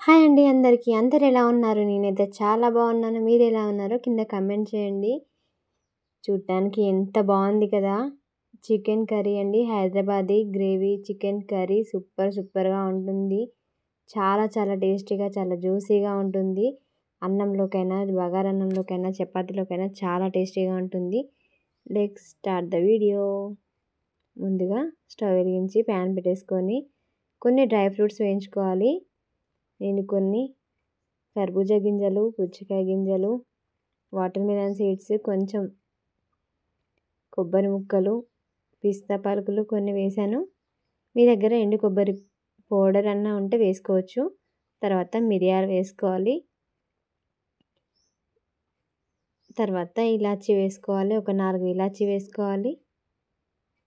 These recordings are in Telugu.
హాయ్ అండి అందరికీ. అందరూ ఎలా ఉన్నారు? నేనైతే చాలా బాగున్నాను. మీరెలా ఉన్నారో కింద కామెంట్ చేయండి. చూడటానికి ఎంత బాగుంది కదా! చికెన్ కర్రీ అండి. హైదరాబాదీ గ్రేవీ చికెన్ కర్రీ సూపర్‌గా ఉంటుంది. చాలా చాలా టేస్టీగా, చాలా జ్యూసీగా ఉంటుంది. అన్నంలోకైనా, బగారన్నంలోకైనా, చపాతీలోకైనా చాలా టేస్టీగా ఉంటుంది. Let's start the video. ముందుగా స్టవ్ వెలిగించి ప్యాన్ పెట్టేసుకొని కొన్ని డ్రై ఫ్రూట్స్ వేయించుకోవాలి. నేను కొన్ని కర్బూజా గింజలు, పుచ్చకాయ గింజలు, వాటర్ మిలన్ సీడ్స్, కొంచెం కొబ్బరి ముక్కలు, పిస్తా పలుకులు కొన్ని వేసాను. మీ దగ్గర ఎండు కొబ్బరి పౌడర్ అన్నా ఉంటే వేసుకోవచ్చు. తర్వాత మిరియాలు వేసుకోవాలి. తర్వాత ఇలాచీ వేసుకోవాలి. ఒక 4 ఇలాచీ వేసుకోవాలి.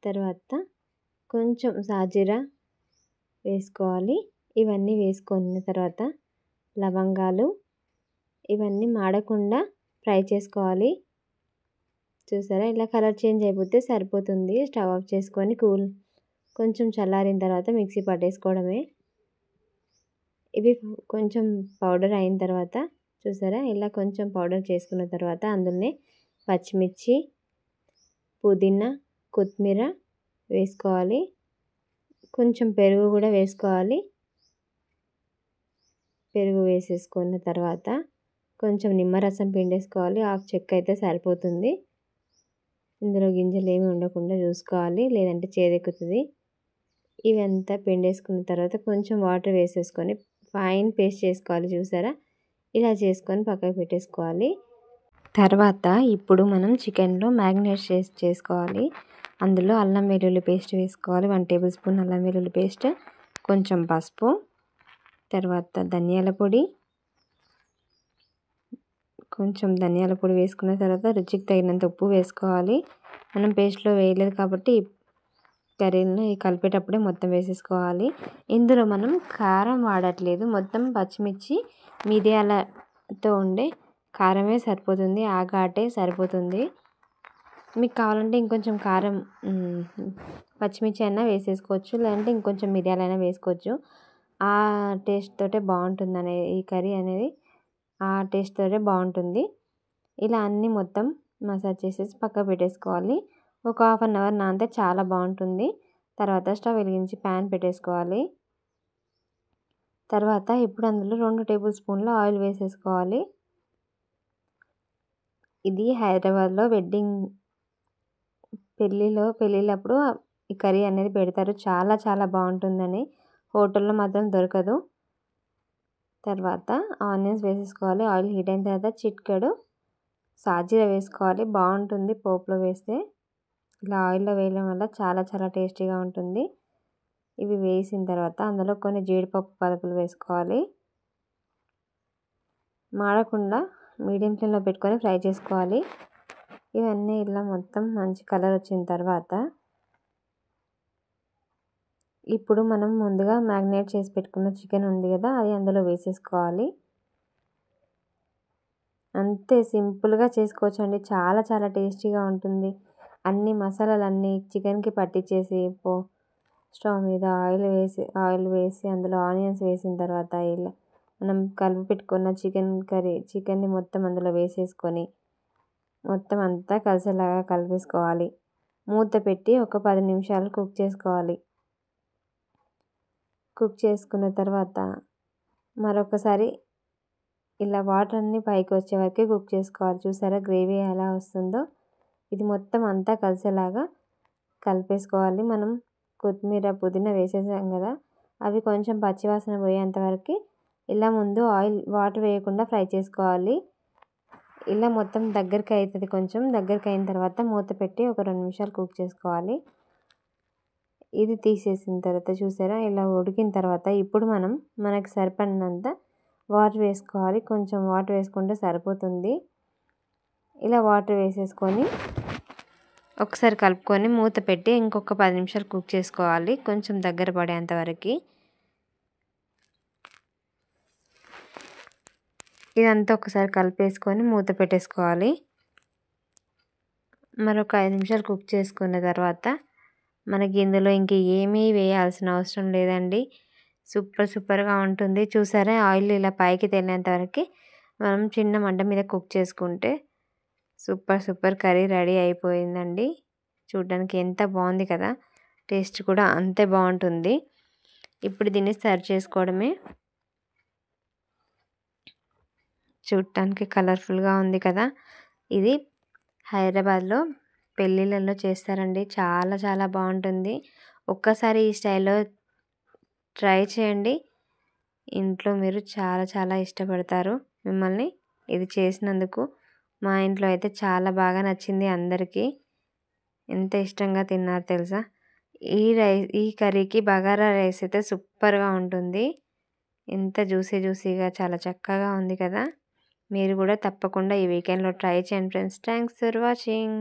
తర్వాత కొంచెం సాజీరా వేసుకోవాలి. ఇవన్నీ వేసుకున్న తర్వాత లవంగాలు ఇవన్నీ మాడకుండా ఫ్రై చేసుకోవాలి. చూసారా, ఇలా కలర్ చేంజ్ అయిపోతే సరిపోతుంది. స్టవ్ ఆఫ్ చేసుకొని కొంచెం చల్లారిన తర్వాత మిక్సీ పట్టేసుకోవడమే. ఇవి కొంచెం పౌడర్ అయిన తర్వాత చూసారా, ఇలా కొంచెం పౌడర్ చేసుకున్న తర్వాత అందులోనే పచ్చిమిర్చి, పుదీనా, కొత్తిమీర వేసుకోవాలి. కొంచెం పెరుగు కూడా వేసుకోవాలి. పెరుగు వేసేసుకున్న తర్వాత కొంచెం నిమ్మరసం పిండేసుకోవాలి. హాఫ్ చెక్క అయితే సరిపోతుంది. ఇందులో గింజలు ఏమి ఉండకుండా చూసుకోవాలి, లేదంటే చేదెక్కుతుంది. ఇవంతా పిండేసుకున్న తర్వాత కొంచెం వాటర్ వేసేసుకొని ఫైన్ పేస్ట్ చేసుకోవాలి. చూసారా, ఇలా చేసుకొని పక్కకు పెట్టేసుకోవాలి. తర్వాత ఇప్పుడు మనం చికెన్లో మ్యారినేట్ చేసుకోవాలి. అందులో అల్లం వెల్లుల్లి పేస్ట్ వేసుకోవాలి. 1 టేబుల్ స్పూన్ అల్లం వెల్లుల్లి పేస్ట్, కొంచెం పసుపు, తర్వాత ధనియాల పొడి వేసుకున్న తర్వాత రుచికి తగినంత ఉప్పు వేసుకోవాలి. మనం పేస్ట్లో వేయలేదు కాబట్టి కర్రీని కలిపేటప్పుడే మొత్తం వేసేసుకోవాలి. ఇందులో మనం కారం వాడట్లేదు. మొత్తం పచ్చిమిర్చి, మిరియాలతో ఉండే కారమే సరిపోతుంది. ఆ ఘాటే సరిపోతుంది. మీకు కావాలంటే ఇంకొంచెం కారం పచ్చిమిర్చి అయినా వేసేసుకోవచ్చు, లేదంటే ఇంకొంచెం మిరియాలైనా వేసుకోవచ్చు. ఆ టేస్ట్ తోటే బాగుంటుంది ఈ కర్రీ అనేది. ఆ టేస్ట్ తోటే బాగుంటుంది. ఇలా అన్నీ మొత్తం మసాజ్ చేసేసి పక్కకు పెట్టేసుకోవాలి. ఒక హాఫ్ అన్ అవర్ నానితే చాలా బాగుంటుంది. తర్వాత స్టవ్ వెలిగించి ప్యాన్ పెట్టేసుకోవాలి. తర్వాత ఇప్పుడు అందులో 2 టేబుల్ స్పూన్ల ఆయిల్ వేసేసుకోవాలి. ఇది హైదరాబాద్లో పెళ్ళిళ్ళప్పుడు ఈ కర్రీ అనేది పెడతారు. చాలా చాలా బాగుంటుందని. హోటల్లో మాత్రం దొరకదు. తర్వాత ఆనియన్స్ వేసేసుకోవాలి. ఆయిల్ హీట్ అయిన తర్వాత చిటికెడు సాజీరా వేసుకోవాలి. బాగుంటుంది పోపులో వేస్తే. ఇలా ఆయిల్లో వేయడం వల్ల చాలా చాలా టేస్టీగా ఉంటుంది. ఇవి వేసిన తర్వాత అందులో కొన్ని జీడిపప్పు పలుకులు వేసుకోవాలి. మాడకుండా మీడియం ఫ్లేమ్లో పెట్టుకొని ఫ్రై చేసుకోవాలి. ఇవన్నీ ఇలా మొత్తం మంచి కలర్ వచ్చిన తర్వాత ఇప్పుడు మనం ముందుగా మ్యారినేట్ చేసి పెట్టుకున్న చికెన్ ఉంది కదా, అది అందులో వేసేసుకోవాలి. అంతే, సింపుల్గా చేసుకోవచ్చు అండి. చాలా చాలా టేస్టీగా ఉంటుంది. అన్ని మసాలాలన్నీ చికెన్కి పట్టించేసి స్టవ్ మీద ఆయిల్ వేసి అందులో ఆనియన్స్ వేసిన తర్వాత ఇలా మనం కలిపి పెట్టుకున్న చికెన్ని మొత్తం అందులో వేసేసుకొని మొత్తం అంతా కలిసేలాగా కలిపేసుకోవాలి. మూత పెట్టి ఒక 10 నిమిషాలు కుక్ చేసుకోవాలి. కుక్ చేసుకున్న తర్వాత మరొకసారి ఇలా వాటర్ అన్నీ పైకి వచ్చే వరకే కుక్ చేసుకోవాలి. చూసారా గ్రేవీ ఎలా వస్తుందో. ఇది మొత్తం అంతా కలిసేలాగా కలిపేసుకోవాలి. మనం కొత్తిమీర, పుదీనా వేసేసాం కదా, అవి కొంచెం పచ్చివాసన పోయేంత వరకు ఇలా ముందు వాటర్ వేయకుండా ఫ్రై చేసుకోవాలి. ఇలా మొత్తం దగ్గరికి అవుతుంది. కొంచెం దగ్గరికి అయిన తర్వాత మూత పెట్టి ఒక 2 నిమిషాలు కుక్ చేసుకోవాలి. ఇది తీసేసిన తర్వాత చూసారా, ఇలా ఉడికిన తర్వాత ఇప్పుడు మనకి సరిపడినంత వాటర్ వేసుకోవాలి. కొంచెం వాటర్ వేసుకుంటే సరిపోతుంది. ఇలా వాటర్ వేసేసుకొని ఒకసారి కలుపుకొని మూత పెట్టి ఇంకొక 10 నిమిషాలు కుక్ చేసుకోవాలి. కొంచెం దగ్గర పడేంత వరకు. ఇదంతా ఒకసారి కలిపేసుకొని మూత పెట్టేసుకోవాలి. మరొక 5 నిమిషాలు కుక్ చేసుకున్న తర్వాత మనకి ఇందులో ఇంక ఏమీ వేయాల్సిన అవసరం లేదండి. సూపర్‌గా ఉంటుంది. చూసారా ఆయిల్ ఇలా పైకి తేలేంత వరకి మనం చిన్న మంట మీద కుక్ చేసుకుంటే సూపర్ కర్రీ రెడీ అయిపోయిందండి. చూడ్డానికి ఎంత బాగుంది కదా! టేస్ట్ కూడా అంతే బాగుంటుంది. ఇప్పుడు దీన్ని సర్వ్ చేసుకోవడమే. చూడటానికి కలర్ఫుల్‌గా ఉంది కదా! ఇది హైదరాబాద్‌లో పెళ్ళిళ్ళలో చేస్తారండి. చాలా బాగుంటుంది. ఒక్కసారి ఈ స్టైల్‌లో ట్రై చేయండి. ఇంట్లో మీరు చాలా ఇష్టపడతారు మిమ్మల్ని ఇది చేసినందుకు. మా ఇంట్లో అయితే చాలా బాగా నచ్చింది అందరికీ. ఎంత ఇష్టంగా తిన్నారు తెలుసా? ఈ కర్రీకి బగారా రైస్ అయితే సూపర్‌గా ఉంటుంది. ఎంత జ్యూసీగా చాలా చక్కగా ఉంది కదా! మీరు కూడా తప్పకుండా ఈ వీకెండ్‌లో ట్రై చేయండి ఫ్రెండ్స్. Thanks for watching.